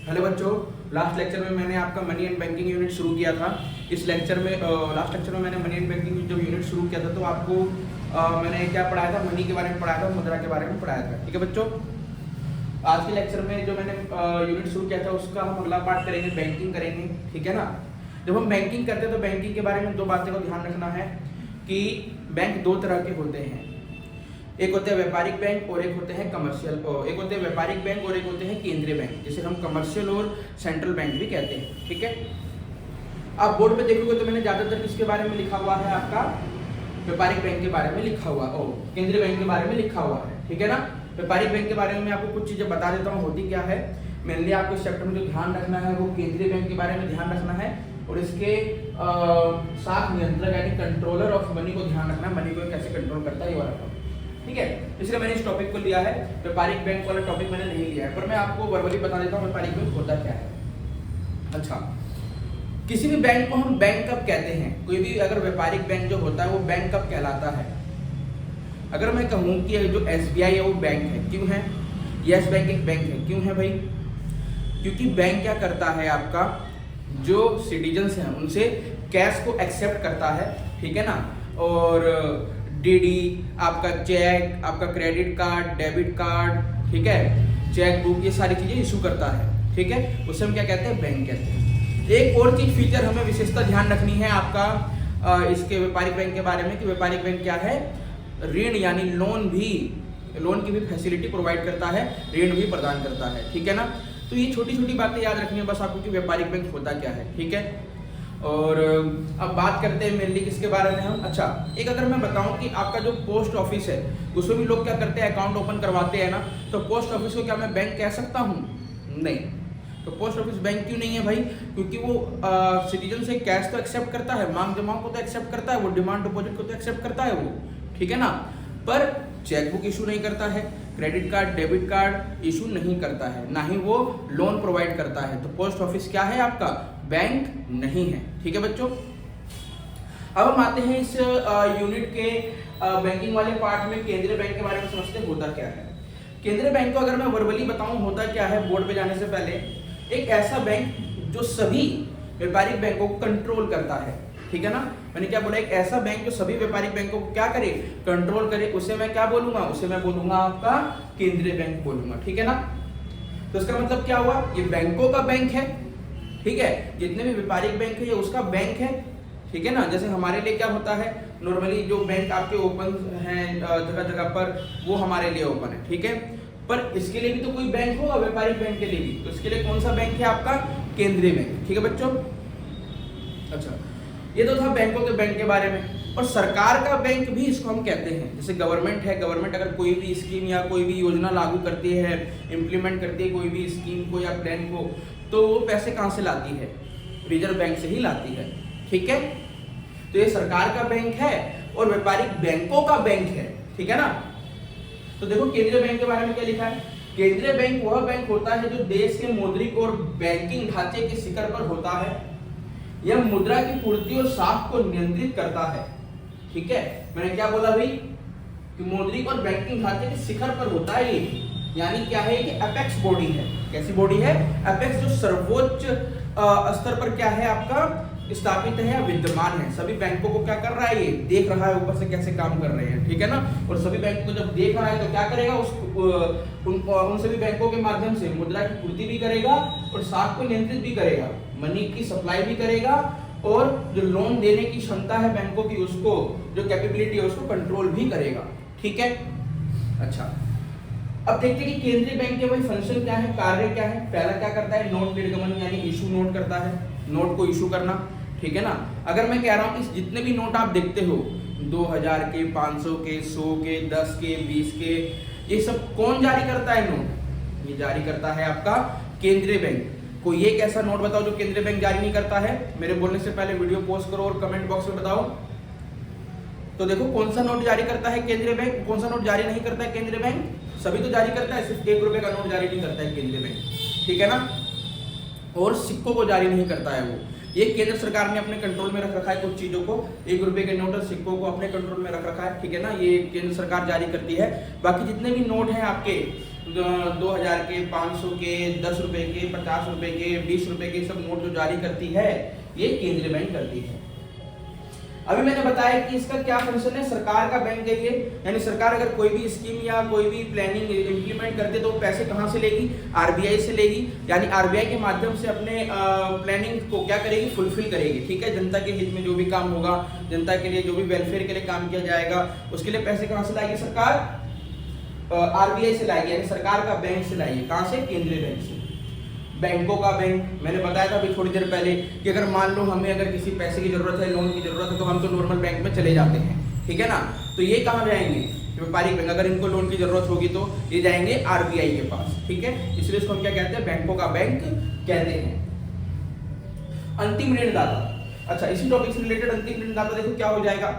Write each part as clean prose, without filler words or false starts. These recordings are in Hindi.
हेलो बच्चों, लास्ट लेक्चर में मैंने आपका मनी एंड बैंकिंग यूनिट शुरू किया था। इस लेक्चर में लास्ट लेक्चर में मैंने मनी एंड बैंकिंग जब यूनिट शुरू किया था तो आपको मैंने क्या पढ़ाया था, मनी के बारे में पढ़ाया था, मुद्रा के बारे में पढ़ाया था। ठीक है बच्चों, आज के लेक्चर में जो मैंने यूनिट शुरू किया था उसका हम अगला पार्ट करेंगे, बैंकिंग करेंगे। ठीक है ना। जब हम बैंकिंग करते हैं तो बैंकिंग के बारे में दो बातें को ध्यान रखना है कि बैंक दो तरह के होते हैं, एक होते हैं व्यापारिक बैंक और एक होते हैं कमर्शियल, एक होते हैं व्यापारिक बैंक और एक होते हैं केंद्रीय बैंक, जिसे हम कमर्शियल और सेंट्रल बैंक भी कहते हैं। ठीक है, आप बोर्ड पे देखोगे तो मैंने ज्यादातर किसके बारे में लिखा हुआ है, आपका व्यापारिक बैंक के बारे में लिखा हुआ, केंद्रीय बैंक के बारे में लिखा हुआ है। ठीक है ना। व्यापारिक बैंक के बारे में मैं आपको कुछ चीजें बता देता हूँ होती क्या है। मेनली आपको इस चैप्टर में जो ध्यान रखना है वो केंद्रीय बैंक के बारे में ध्यान रखना है और इसके साथ नियंत्रक यानी कंट्रोलर ऑफ मनी को ध्यान रखना है, मनी को कैसे कंट्रोल करता है ये वाला। ठीक है, इसलिए मैंने इस टॉपिक को लिया है। व्यापारिक बैंक वाला टॉपिक मैंने नहीं लिया है, पर मैं आपको वर्बली बता देता हूँ व्यापारिक बैंक होता क्या है। अच्छा, किसी भी बैंक को हम बैंक कब कहते हैं, कोई भी अगर व्यापारिक बैंक जो होता है वो बैंक कब कहलाता है। अगर मैं कहूँ कि जो SBI है वो बैंक है, क्यों है? यस बैंक एक बैंक है, क्यों है भाई? क्योंकि बैंक क्या करता है, आपका जो सिटीजन्स हैं उनसे कैश को एक्सेप्ट करता है। ठीक है ना। और डीडी, आपका चेक, आपका क्रेडिट कार्ड, डेबिट कार्ड, ठीक है, चेक बुक, ये सारी चीजें इशू करता है। ठीक है, उसे हम क्या कहते हैं, बैंक कहते हैं। एक और चीज फीचर हमें विशेषता ध्यान रखनी है आपका इसके व्यापारिक बैंक के बारे में कि व्यापारिक बैंक क्या है, ऋण यानी लोन की भी फैसिलिटी प्रोवाइड करता है, ऋण भी प्रदान करता है। ठीक है ना। तो ये छोटी छोटी बातें याद रखनी है बस आपको कि व्यापारिक बैंक होता क्या है। ठीक है, और अब बात करते हैं मेनली किसके बारे में हम। अच्छा, एक अगर मैं बताऊं कि आपका जो पोस्ट ऑफिस है उसमें भी लोग क्या करते हैं, अकाउंट ओपन करवाते हैं ना, तो पोस्ट ऑफिस को क्या मैं बैंक कह सकता हूं? नहीं। तो पोस्ट ऑफिस बैंक क्यों नहीं है भाई? क्योंकि वो सिटीजन से कैश तो एक्सेप्ट करता है, मांग जमाओं को तो एक्सेप्ट करता है, वो डिमांड डिपॉजिट को तो एक्सेप्ट करता है वो। ठीक है ना। पर चेकबुक इशू नहीं करता है, credit card, debit card issue नहीं करता है, ना ही वो लोन प्रोवाइड करता है। तो पोस्ट ऑफिस क्या है, आपका बैंक नहीं है। ठीक है बच्चों, अब हम आते हैं इस यूनिट के बैंकिंग वाले पार्ट में, केंद्रीय बैंक के बारे में समझते हैं होता क्या है। केंद्रीय बैंक को अगर मैं वर्बली बताऊं होता क्या है, बोर्ड पे जाने से पहले, एक ऐसा बैंक जो सभी व्यापारिक बैंकों को कंट्रोल करता है। ठीक है ना। मैंने क्या बोला, एक ऐसा बैंक जो सभी व्यापारिक बैंकों को क्या करे, कंट्रोल करे, उसे मैं क्या बोलूंगा, उसे मैं बोलूंगा आपका केंद्रीय बैंक बोलूंगा। ठीक है ना। तो इसका मतलब क्या हुआ, ये बैंकों का बैंक है। ठीक है, जितने भी व्यापारिक बैंक है ये उसका बैंक है। ठीक है ना। जैसे हमारे लिए क्या होता है, नॉर्मली जो बैंक आपके ओपन हैं जगह जगह पर, वो हमारे लिए ओपन है। ठीक है, पर इसके लिए भी तो कोई बैंक होगा, व्यापारिक बैंक के लिए भी, तो इसके लिए कौन सा बैंक है, आपका केंद्रीय बैंक। ठीक है बच्चों। अच्छा, ये तो था बैंकों के बैंक के बारे में। और सरकार का बैंक भी इसको हम कहते हैं। जैसे गवर्नमेंट है, गवर्नमेंट अगर कोई भी स्कीम या कोई भी योजना लागू करती है, इंप्लीमेंट करती है कोई भी स्कीम को या प्लान को, तो वो पैसे कहां से लाती है, रिजर्व बैंक से ही लाती है। ठीक है, तो ये सरकार का बैंक है और व्यापारिक बैंकों का बैंक है। ठीक है ना। तो देखो केंद्रीय बैंक के बारे में क्या लिखा है, केंद्रीय बैंक वह बैंक होता है जो देश के मौद्रिक और बैंकिंग ढांचे के शिखर पर होता है। यह मुद्रा की पूर्ति और साख को नियंत्रित करता है। ठीक है, मैंने क्या बोला भाई कि मौद्रिक और बैंकिंग ढांचे के शिखर पर होता है ये, यानी क्या है कि अपेक्स बॉडी है। कैसी बॉडी है, अपेक्स, जो सर्वोच्च स्तर पर क्या है, आपका स्थापित है या विद्यमान है। सभी बैंकों को क्या कर रहा है, ये देख रहा है ऊपर से कैसे काम कर रहे हैं। ठीक है ना। और सभी बैंकों को जब देख रहा है तो क्या करेगा, उन सभी बैंकों के माध्यम से मुद्रा की पूर्ति भी करेगा और साख को नियंत्रित भी करेगा, मनी की सप्लाई भी करेगा, और जो लोन देने की क्षमता है बैंकों की, उसको जो कैपेबिलिटी है उसको कंट्रोल भी करेगा। ठीक है। अच्छा, अब देखते हैं कि केंद्रीय बैंक के भाई फंक्शन क्या है, कार्य क्या है। पहला क्या करता है, नोट निर्गमन यानी इशू नोट करता है, नोट को इशू करना। ठीक है ना। अगर मैं कह रहा हूं कि जितने भी नोट आप देखते हो, 2000 के, 500 के, 100 के, 10 के, 20 के, ये सब कौन जारी करता है नोट, ये जारी करता है आपका केंद्रीय बैंक। कोई एक ऐसा नोट बताओ जो केंद्रीय बैंक जारी नहीं करता है। मेरे बोलने से पहले वीडियो पॉज करो और कमेंट बॉक्स में बताओ। तो देखो कौन सा नोट जारी करता है केंद्रीय बैंक, कौन सा नोट जारी नहीं करता है केंद्रीय बैंक। सभी तो जारी करता है, सिर्फ 1 रुपए का नोट जारी नहीं करता है केंद्रीय बैंक। ठीक है ना। और सिक्कों को जारी नहीं करता है वो, ये केंद्र सरकार ने अपने कंट्रोल में रख रखा है कुछ चीजों को, 1 रुपए के नोट और सिक्कों को अपने कंट्रोल में रख रखा है। ठीक है ना, ये केंद्र सरकार जारी करती है। बाकी जितने भी नोट हैं आपके 2000 के, 500 के, 10 रुपए के, 50 रुपए के, 20 रुपए के सब नोट जो जारी करती है ये केंद्रीय बैंक करती है। अभी मैंने बताया कि इसका क्या फंक्शन है, सरकार का बैंक है ये, यानी सरकार अगर कोई भी स्कीम या कोई भी प्लानिंग इंप्लीमेंट करते तो पैसे कहां से लेगी, आरबीआई से लेगी, यानी आरबीआई के माध्यम से अपने प्लानिंग को क्या करेगी, फुलफिल करेगी। ठीक है, जनता के हित में जो भी काम होगा, जनता के लिए जो भी वेलफेयर के लिए काम किया जाएगा, उसके लिए पैसे कहां से लाएगी सरकार, आरबीआई से लाएगी, यानी सरकार का बैंक से लाएगी। कहां से, केंद्रीय बैंक से। बैंकों का बैंक, मैंने बताया था अभी थोड़ी देर पहले कि अगर मान लो हमें अगर किसी पैसे की जरूरत है, लोन की जरूरत है, तो हम तो नॉर्मल बैंक में चले जाते हैं, ठीक है ना। तो ये कहाँ जाएंगे, व्यापारिक बैंक, अगर इनको लोन की जरूरत होगी तो ये जाएंगे आरबीआई के पास। ठीक है, इसलिए इसको हम क्या कहते हैं, बैंकों का बैंक कहते हैं। अंतिम ऋणदाता, अच्छा इसी टॉपिक से रिलेटेड अंतिम ऋणदाता देखो क्या हो जाएगा।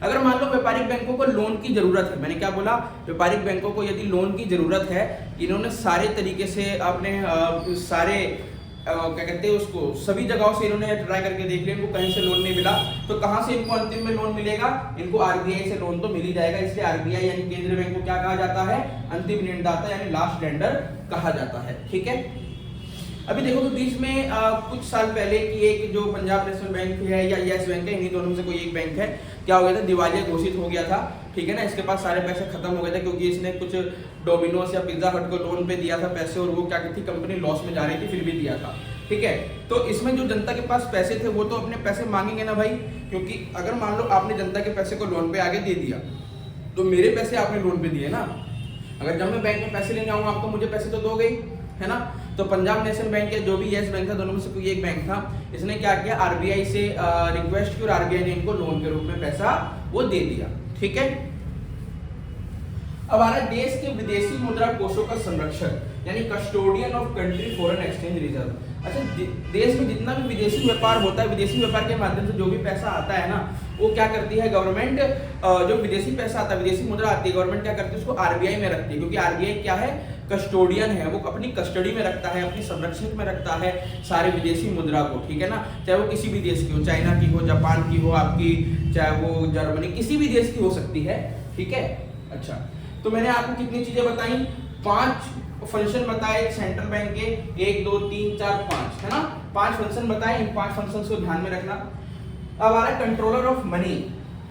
अगर मान लो व्यापारिक बैंकों को लोन की जरूरत है, मैंने क्या बोला, व्यापारिक बैंकों को यदि लोन की जरूरत है, इन्होंने सारे तरीके से अपने सारे क्या कहते हैं उसको, सभी जगहों से इन्होंने ट्राई करके देख लिया, इनको कहीं से लोन नहीं मिला, तो कहां से इनको अंतिम में लोन मिलेगा, इनको आरबीआई से लोन तो मिल ही जाएगा। इसलिए आरबीआई यानी केंद्रीय बैंक को क्या कहा जाता है, अंतिम ऋणदाता यानी लास्ट लेंडर कहा जाता है। ठीक है, अभी देखो तो बीच में कुछ साल पहले की एक जो पंजाब नेशनल बैंक है या यस बैंक है, इन्हीं दोनों में से कोई एक बैंक है, क्या हो गया था, दिवालिया घोषित हो गया था। ठीक है ना, इसके पास सारे पैसे खत्म हो गए थे क्योंकि इसने कुछ डोमिनोज या पिज्जा हट को लोन पे दिया था पैसे, और वो क्या कहती थी, कंपनी लॉस में जा रही थी, फिर भी दिया था। ठीक है, तो इसमें जो जनता के पास पैसे थे वो तो अपने पैसे मांगेंगे ना भाई, क्योंकि अगर मान लो आपने जनता के पैसे को लोन पे आगे दे दिया तो मेरे पैसे आपने लोन पे दिए ना, अगर जब मैं बैंक में पैसे लेने आऊंगा आपको मुझे पैसे तो दोगे ही, है ना। तो पंजाब नेशनल बैंक या जो भी यस बैंक था, दोनों में से कोई एक बैंक था, इसने क्या किया, आरबीआई से रिक्वेस्ट की और आरबीआई ने इनको लोन के रूप में पैसा वो दे दिया। ठीक है, अब आ रहा है देश के विदेशी मुद्रा कोषों का संरक्षक यानी custodian of country foreign exchange reserve. अच्छा, देश में जितना भी विदेशी व्यापार होता है, विदेशी व्यापार के माध्यम से जो भी पैसा आता है ना, वो क्या करती है गवर्नमेंट, जो विदेशी पैसा आता है, विदेशी मुद्रा आती है, गवर्नमेंट क्या करती है, उसको आरबीआई में रखती है, क्योंकि आरबीआई क्या है, कस्टोडियन है, वो अपनी कस्टडी में रखता है, अपनी संरक्षण में रखता है सारे विदेशी मुद्रा को। ठीक है ना, चाहे वो किसी भी देश की हो, चाइना की हो, जापान की हो आपकी, चाहे वो जर्मनी, किसी भी देश की हो सकती है। ठीक है, अच्छा तो मैंने आपको कितनी चीजें बताई, 5 फंक्शन बताए सेंट्रल बैंक के, 1 2 3 4 5, है ना, 5 फंक्शन बताए, इन 5 फंक्शंस को ध्यान में रखना। अब आ रहा है कंट्रोलर ऑफ मनी,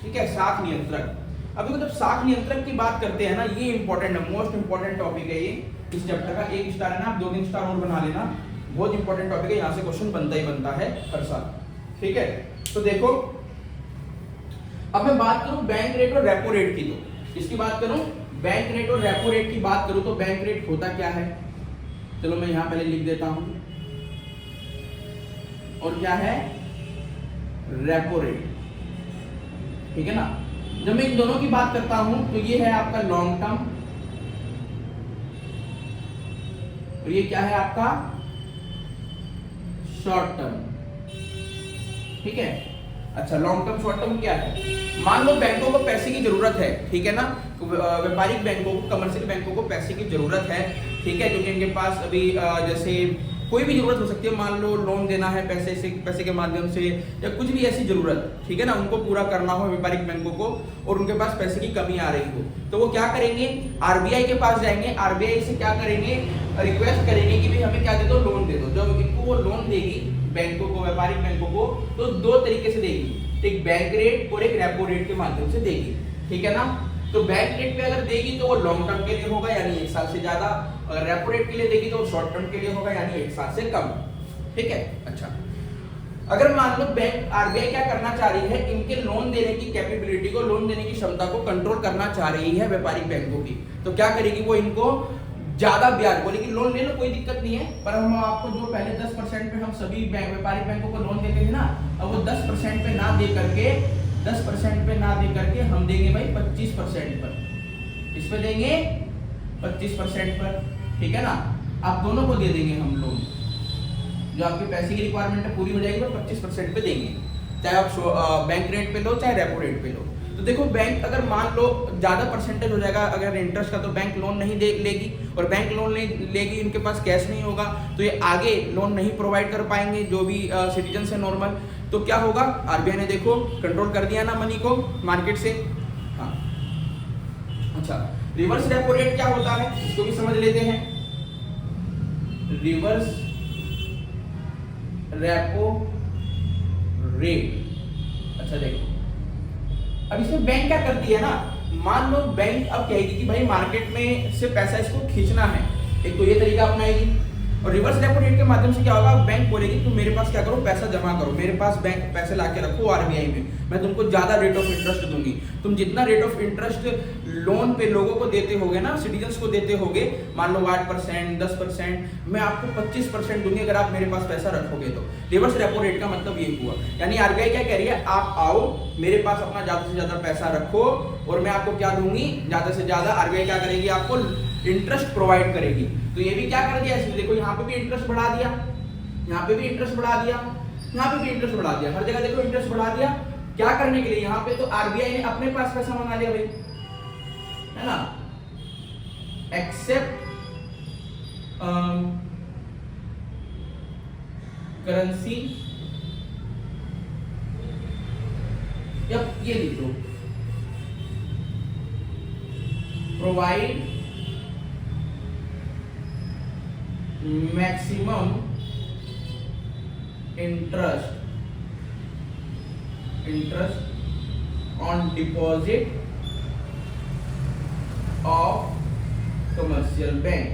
ठीक है, साख नियंत्रक। अभी जब साख नियंत्रक की बात करते हैं ना, ये इंपॉर्टेंट है, मोस्ट इंपॉर्टेंट टॉपिक है ये इस चैप्टर का। 1 स्टार है ना, आप 2-3 स्टार और बना लेना, बहुत इंपॉर्टेंट टॉपिक है, यहाँ से क्वेश्चन बनता ही बनता है हर साल। ठीक है, तो देखो अब मैं बात करूं बैंक रेट और रेपो रेट की, तो इसकी बात करूं बैंक रेट और रेपो रेट की बात करूं तो बैंक रेट होता क्या है, चलो मैं यहां पहले लिख देता हूं, और क्या है रेपो रेट। ठीक है ना, जब मैं इन दोनों की बात करता हूं तो ये है आपका लॉन्ग टर्म और ये क्या है आपका शॉर्ट टर्म। ठीक है, अच्छा लॉन्ग टर्म शॉर्ट टर्म क्या है, मान लो बैंकों को पैसे की जरूरत है, ठीक है ना, व्यापारिक बैंकों को, कमर्शियल बैंकों को पैसे की जरूरत है, ठीक है, क्योंकि इनके पास अभी जैसे कोई भी जरूरत हो सकती है, मान लो लोन देना है पैसे के माध्यम से या कुछ भी ऐसी जरूरत, ठीक है ना, उनको पूरा करना हो व्यापारिक बैंकों को और उनके पास पैसे की कमी आ रही हो, तो वो क्या करेंगे, आरबीआई के पास जाएंगे, आरबीआई से क्या करेंगे, रिक्वेस्ट करेंगे कि भाई हमें क्या दे दो, लोन दे दो। जब इनको वो लोन देगी बैंकों को, व्यापारिक बैंकों को, तो 2 तरीके से देगी, एक बैंक रेट और एक रेपो रेट के माध्यम से देगी। ठीक है ना, तो बैंक रेट पे अगर देगी तो वो लॉन्ग टर्म के लिए होगा यानी 1 साल से ज्यादा, अगर रेपो रेट के लिए देगी तो शॉर्ट टर्म के लिए होगा यानी 1 साल से कम। ठीक है, अच्छा अगर मान लो बैंक आरबीआई क्या करना चाह रही है, इनके लोन देने की कैपेबिलिटी को, लोन देने की क्षमता को कंट्रोल करना चाह रही है व्यापारिक बैंकों की, तो क्या करेगी वो, इनको ज्यादा ब्याज बोलेगी, लोन ले लो कोई दिक्कत नहीं है, पर हम आपको जो पहले 10% पे हम सभी व्यापारिक बैंकों को लोन देते थे ना, अब वो 10% पे ना दे करके 10% पे ना दे करके हम देंगे भाई 25% पर, इस पे देंगे 25% पर। ठीक है ना, आप दोनों को दे देंगे हम लोन, जो आपके पैसे की रिक्वायरमेंट है पूरी हो जाएगी, पर 25% पे देंगे, चाहे आप बैंक रेट पे लो चाहे रेपो रेट पे लो। तो देखो बैंक अगर मान लो ज्यादा परसेंटेज हो जाएगा अगर इंटरेस्ट का, तो बैंक लोन नहीं लेगी, और बैंक लोन लेगी, इनके पास कैश नहीं होगा, तो ये आगे लोन नहीं प्रोवाइड कर पाएंगे जो भी सिटीजन है नॉर्मल, तो क्या होगा, आरबीआई ने देखो कंट्रोल कर दिया ना मनी को मार्केट से। हाँ अच्छा, रिवर्स रेपो रेट क्या होता है इसको भी समझ लेते हैं। रिवर्स रेपो रेट, अच्छा देखो अब इसमें बैंक क्या करती है ना, मान लो बैंक अब कहेगी कि भाई मार्केट में से पैसा इसको खींचना है, एक तो ये तरीका अपनाएगी। और रिवर्स रेपो रेट के माध्यम से क्या होगा, बैंक बोलेगी तुम मेरे पास क्या करो, पैसा जमा करो, मेरे पास बैंक पैसे लाके रखो आरबीआई में, मैं तुमको ज्यादा रेट ऑफ इंटरेस्ट दूंगी। तुम जितना रेट ऑफ इंटरेस्ट लोन पे लोगों को देते होगे ना, सिटीजन्स को देते होगे, मान लो 8%, 10%, मैं आपको 25% दूंगी अगर आप मेरे पास पैसा रखोगे तो। रिवर्स रेपो रेट का मतलब ये हुआ, यानी आरबीआई क्या कह रही है, आप आओ मेरे पास अपना ज्यादा से ज्यादा पैसा रखो और मैं आपको क्या दूंगी, ज्यादा से ज्यादा। आरबीआई क्या करेगी, आपको इंटरेस्ट प्रोवाइड करेगी। तो ये भी क्या कर दिया इसने, देखो यहाँ पे भी इंटरेस्ट बढ़ा दिया, यहाँ पे भी इंटरेस्ट बढ़ा दिया, यहाँ पे भी इंटरेस्ट बढ़ा दिया, हर जगह देखो इंटरेस्ट बढ़ा दिया। क्या करने के लिए, यहाँ पे तो आरबीआई ने अपने पास पैसा मंगा लिया भाई, है ना, एक्सेप्ट करेंसी, ये लिख दो, provide maximum interest on deposit of commercial bank,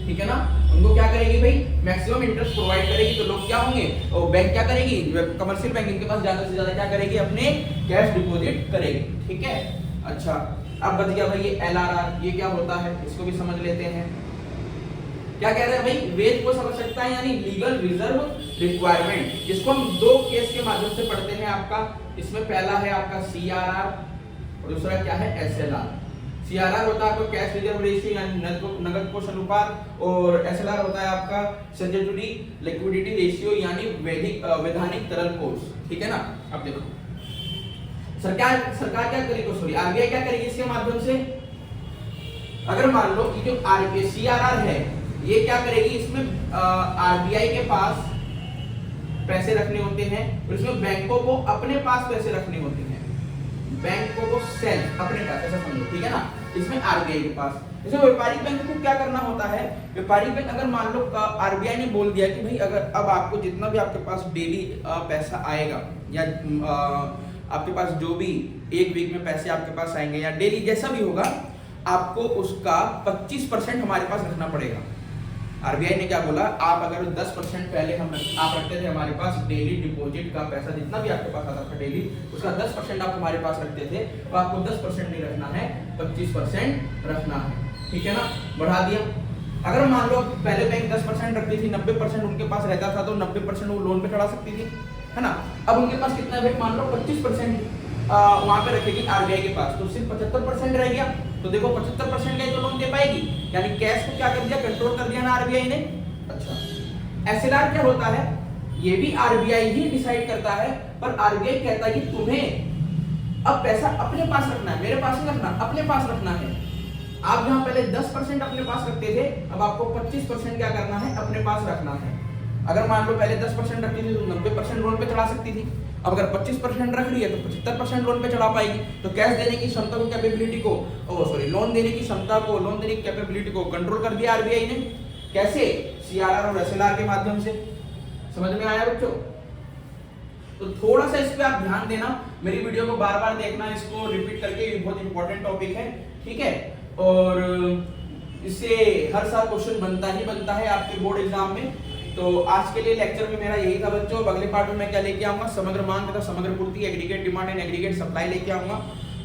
ठीक है ना। उनको क्या करेगी भाई, मैक्सिमम इंटरेस्ट प्रोवाइड करेगी, तो लोग क्या होंगे, और बैंक क्या करेगी, कमर्शियल बैंक इनके पास ज्यादा से ज्यादा क्या करेगी, अपने कैश डिपॉजिट करेगी, ठीक है। अच्छा अब बच गया भाई ये एलआरआर, ये क्या होता है इसको भी समझ लेते हैं। क्या कह रहे हैं भाई, वेद को समझ सकता है, यानी लीगल रिजर्व रिक्वायरमेंट, जिसको हम दो केस के माध्यम से पढ़ते हैं आपका। इसमें पहला है आपका सीआरआर और दूसरा क्या है, एसएलआर। सीआरआर होता है आपका कैश रिजर्व रेशियो यानी नगद कोष अनुपात, और एसएलआर होता है आपका स्टैट्यूटरी लिक्विडिटी रेशियो यानी वैधानिक तरल कोष, ठीक है ना। अब देखो सरकार क्या करेगी, सॉरी आरबीआई क्या करेगी इसके माध्यम से, अगर मान लो ये जो सीआरआर है ये क्या करेगी, इसमें आरबीआई के पास पैसे रखने होते हैं और इसमें बैंकों को अपने पास पैसे रखने होते हैं, बैंकों को सेल्फ अपने पास, ऐसा समझो, ठीक है ना। इसमें आरबीआई के पास, जैसे व्यापारिक बैंक को क्या करना होता है, व्यापारिक बैंक अगर मान लो आरबीआई ने बोल दिया कि भाई अगर अब आपको जितना भी आपके पास डेली पैसा आएगा या आपके पास जो भी एक वीक में पैसे आपके पास आएंगे या डेली जैसा भी होगा, आपको उसका 25% हमारे पास रखना पड़ेगा। आरबीआई ने क्या बोला, आप अगर 10% पहले आप रखते थे हमारे पास डेली डिपॉजिट का पैसा, जितना भी आपके पास आता था डेली, उसका 10% आप हमारे पास रखते थे, तो आपको 10% नहीं रखना है, 25% रखना है, ठीक है ना। बढ़ा दिया। अगर मान लो पहले बैंक 10% रखती थी, 90% उनके पास रहता था, तो 90% वो लोन पे चढ़ा सकती थी, है ना। अब उनके पास कितना है, मान लो 25% वहां पे रखेगी आरबीआई के पास, तो सिर्फ 75% रह गया। तो देखो 75% का तो लोन दे पाएगी, यानी कैश को क्या कर दिया, कंट्रोल कर दिया ना आरबीआई ने। अच्छा एसएलआर क्या होता है, ये भी आरबीआई ही डिसाइड करता है, पर आरबीआई कहता है कि तुम्हें अब पैसा अपने पास रखना है, मेरे पास नहीं रखना, अपने पास रखना है। आप जहां पहले 10% अपने पास रखते थे, अब आपको 25% क्या करना है, अपने पास रखना है। अगर मान लो पहले 10% रखती थी तो 90% लोन पे चढ़ा सकती थी, अब अगर 25% रख रही है तो 75% लोन पे चढ़ा पाएगी। तो कैश देने की क्षमता को, कैपेबिलिटी को, लोन देने की क्षमता को, लोन देने की कैपेबिलिटी को कंट्रोल कर दिया आरबीआई ने। कैसे, सीआरआर और एसएलआर के माध्यम से। समझ में आया बच्चों? तो थोड़ा सा इस पे आप ध्यान देना, मेरी वीडियो को बार बार देखना, इसको रिपीट करके, ये बहुत इंपॉर्टेंट टॉपिक है, ठीक है। और इससे हर साल क्वेश्चन बनता ही बनता है आपके बोर्ड एग्जाम में। तो आज के लिए लेक्चर में मेरा यही था बच्चों। अगले पार्ट में मैं क्या लेके आऊंगा, समग्र मांग तथा समग्र पूर्ति, aggregate demand and aggregate supply लेके आऊंगा।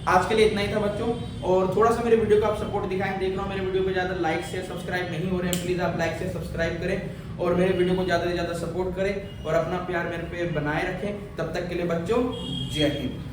आज के लिए इतना ही था बच्चों, और थोड़ा सा मेरे वीडियो को आप सपोर्ट दिखाएं। देख रहा हूं मेरे वीडियो को ज्यादा लाइक शेयर सब्सक्राइब नहीं हो रहे हैं, प्लीज आप लाइक शेयर सब्सक्राइब करें और मेरे वीडियो को ज्यादा से ज्यादा सपोर्ट करें और अपना प्यार मेरे पे बनाए रखें। तब तक के लिए बच्चों, जय हिंद।